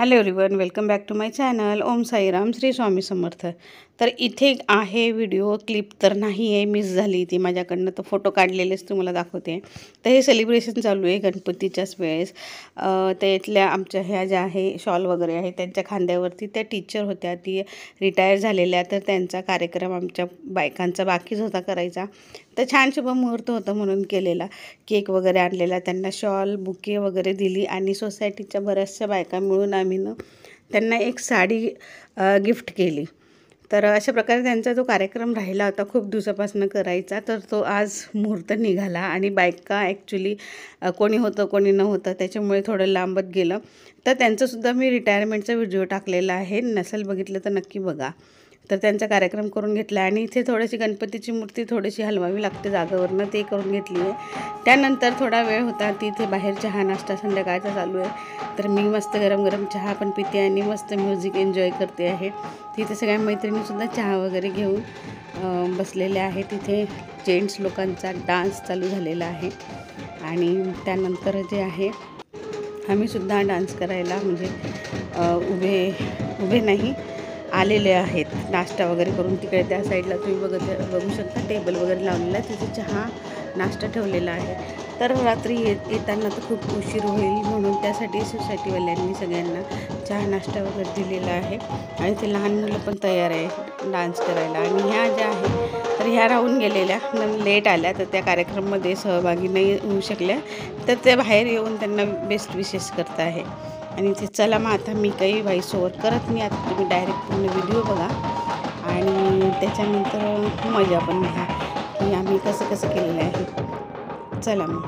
Hello everyone, welcome back to my channel. Om Sairam, Shri Swami Samarth. तर इथे आहे व्हिडिओ क्लिप तर नाही आहे, मिस झाली ती माझ्याकडनं, तर फोटो काढलेलेच तुम्हाला दाखवते. तर हे सेलिब्रेशन चालू आहे गणपतीच्याच वेळेस. ते इथल्या आमच्या ह्या ज्या आहे शॉल वगैरे आहे त्यांच्या खांद्यावरती त्या टीचर होत्या, ती रिटायर झालेल्या, तर त्यांचा कार्यक्रम आमच्या बायकांचा बाकीच होता करायचा. तर छान शुभमुहूर्त होतं म्हणून केलेला. केक वगैरे आणलेला, त्यांना शॉल बुके वगैरे दिली आणि सोसायटीच्या बऱ्याचशा बायका मिळून आम्ही त्यांना एक साडी गिफ्ट केली. तर अशा प्रकारे त्यांचा जो कार्यक्रम राहिला होता खूप दिवसापासून करायचा, तर तो आज मुहूर्त निघाला आणि बायका ॲक्च्युली कोणी होतं कोणी नव्हतं त्याच्यामुळे थोडं लांबत गेलं. तर त्यांचंसुद्धा मी रिटायरमेंटचा व्हिडिओ टाकलेला आहे, नसेल बघितलं तर नक्की बघा. तर त्यांचा कार्यक्रम करून घेतला आणि इथे थोडीशी गणपतीची मूर्ती थोडीशी हलवावी लागते जागेवरनं, ते करून घेतली आहे. त्यानंतर थोडा वेळ होता, तिथे बाहेर चहा नाश्ता संध्याकाळचा चालू आहे. तर मी मस्त गरम गरम चहा पण पिते आणि मस्त म्युझिक एन्जॉय करते आहे. तिथे सगळ्या मैत्रिणीसुद्धा चहा वगैरे घेऊन बसलेल्या आहेत. तिथे जेंट्स लोकांचा डान्स चालू झालेला आहे आणि त्यानंतर जे आहे आम्हीसुद्धा डान्स करायला म्हणजे उभे नाही आलेले आहेत. नाश्ता वगैरे करून तिकडे त्या साईडला तुम्ही बघू शकता टेबल वगैरे लावलेला आहे, तिथे चहा नाश्ता ठेवलेला आहे. तर रात्री येताना तर खूप उशीर होईल म्हणून त्यासाठी सोसायटीवाल्यांनी सगळ्यांना चहा नाश्ता वगैरे दिलेला आहे. आणि ते लहान मुलं पण तयार आहे डान्स करायला. आणि ह्या ज्या आहे तर ह्या राहून गेलेल्या लेट आल्या, तर त्या कार्यक्रममध्ये सहभागी नाही होऊ शकल्या, तर त्या बाहेर येऊन त्यांना बेस्ट विशेस करत आहे. आणि ते चला मग आता मी काही व्हॉइस ओव्हर करत नाही, आता तुम्ही डायरेक्ट पूर्ण व्हिडिओ बघा आणि त्याच्यानंतर मजा पण घ्या की आम्ही कसं कसं केलेलं आहे. चला मग.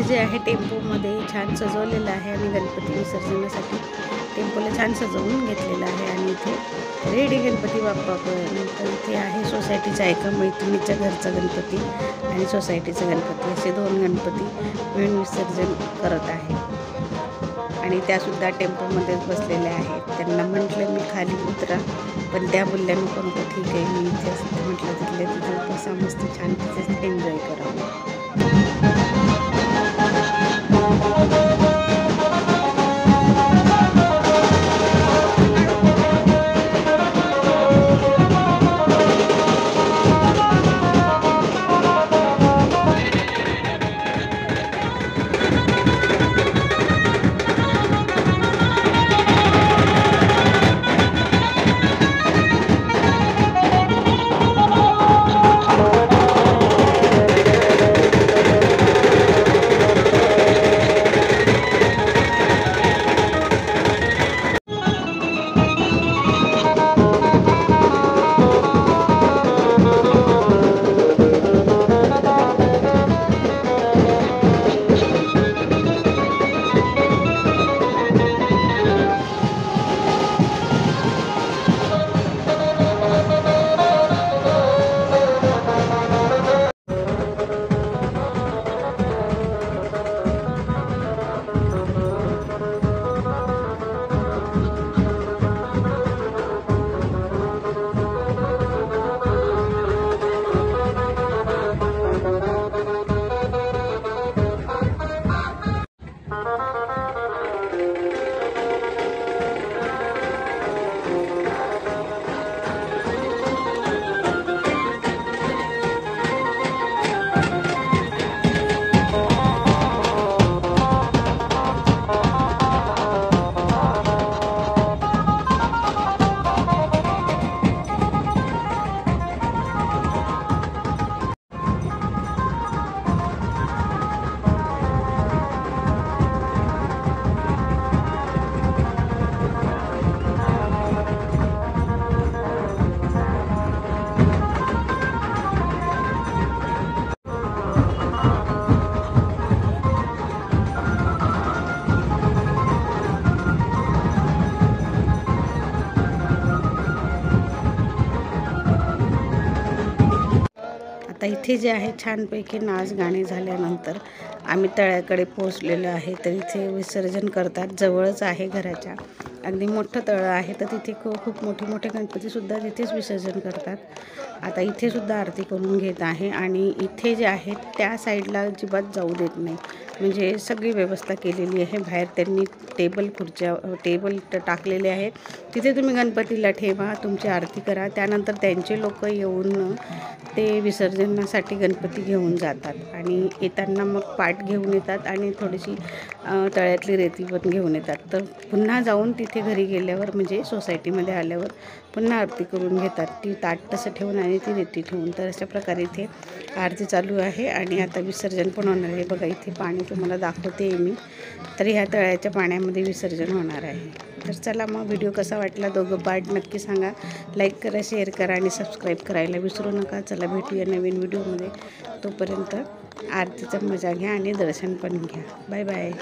जे आहे टेम्पोमध्ये छान सजवलेलं आहे आणि गणपती विसर्जनासाठी टेम्पोला छान सजवून घेतलेलं आहे. आणि इथे रेडी गणपती बाप्पा पण. तर इथे आहे सोसायटीचा एका मैत्रिणीच्या घरचा गणपती आणि सोसायटीचा गणपती, असे दोन गणपती मिळून विसर्जन करत आहे. आणि त्यासुद्धा टेम्पोमध्येच बसलेल्या आहेत. त्यांना म्हटलं मी खाली उतरा, पण त्या बोलल्या नको नको ठीक आहे मी इथे असं म्हटलं, तिथल्या तिथे बसा, मस्त छान तिथेच एन्जॉय करावं. आता इथे जे आहे छानपैकी नाच गाणे झाल्यानंतर आम्ही तळ्याकडे पोहोचलेलो आहे. तर इथे विसर्जन करतात, जवळच आहे घराच्या, अगदी मोठं तळं आहे. तर तिथे खूप मोठे गणपतीसुद्धा तिथेच विसर्जन करतात. आता इथे सुद्धा आरती करून घेत आहे आणि इथे जे आहे त्या साईडला अजिबात जाऊ देत नाही, म्हणजे सगळी व्यवस्था केलेली आहे. बाहेर त्यांनी टेबल टाकलेले आहेत, तिथे तुम्ही गणपतीला ठेवा, तुमची आरती करा. त्यानंतर त्यांचे लोक येऊन ते विसर्जनासाठी गणपती घेऊन जातात आणि येताना मग पाट घेऊन येतात आणि थोडीशी तळ्यातली रेती पण घेऊन येतात. तर पुन्हा जाऊन तिथे घरी गेल्यावर म्हणजे सोसायटीमध्ये आल्यावर पुन्हा आरती करून घेतात, ती ताट तसं ठेवून आणि ती रेती ठेवून. तर अशा प्रकारे इथे आरती चालू आहे आणि आता विसर्जन पण होणार आहे. बघा इथे पाणी तुम्हाला दाखवते मी. तर ह्या तळ्याच्या पाण्यामध्ये विसर्जन होणार आहे. तर चला मग व्हिडिओ कसा वाटला, दोघं पार्ट नक्की सांगा. लाईक करा, शेअर करा आणि सबस्क्राईब करायला विसरू नका. चला भेटूया नवीन व्हिडिओमध्ये. तोपर्यंत आरतीचा मजा घ्या आणि दर्शन पण घ्या. Bye bye.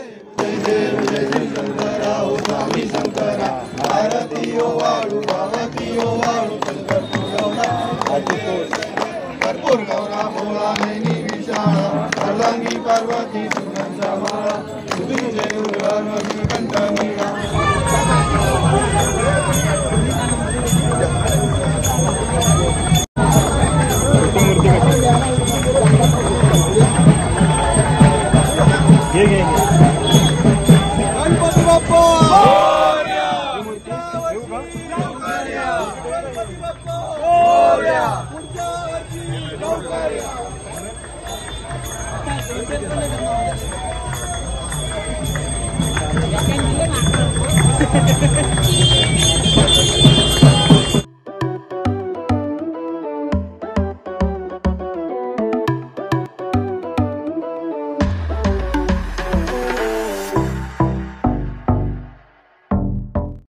गणपती बाप्पा मोरया.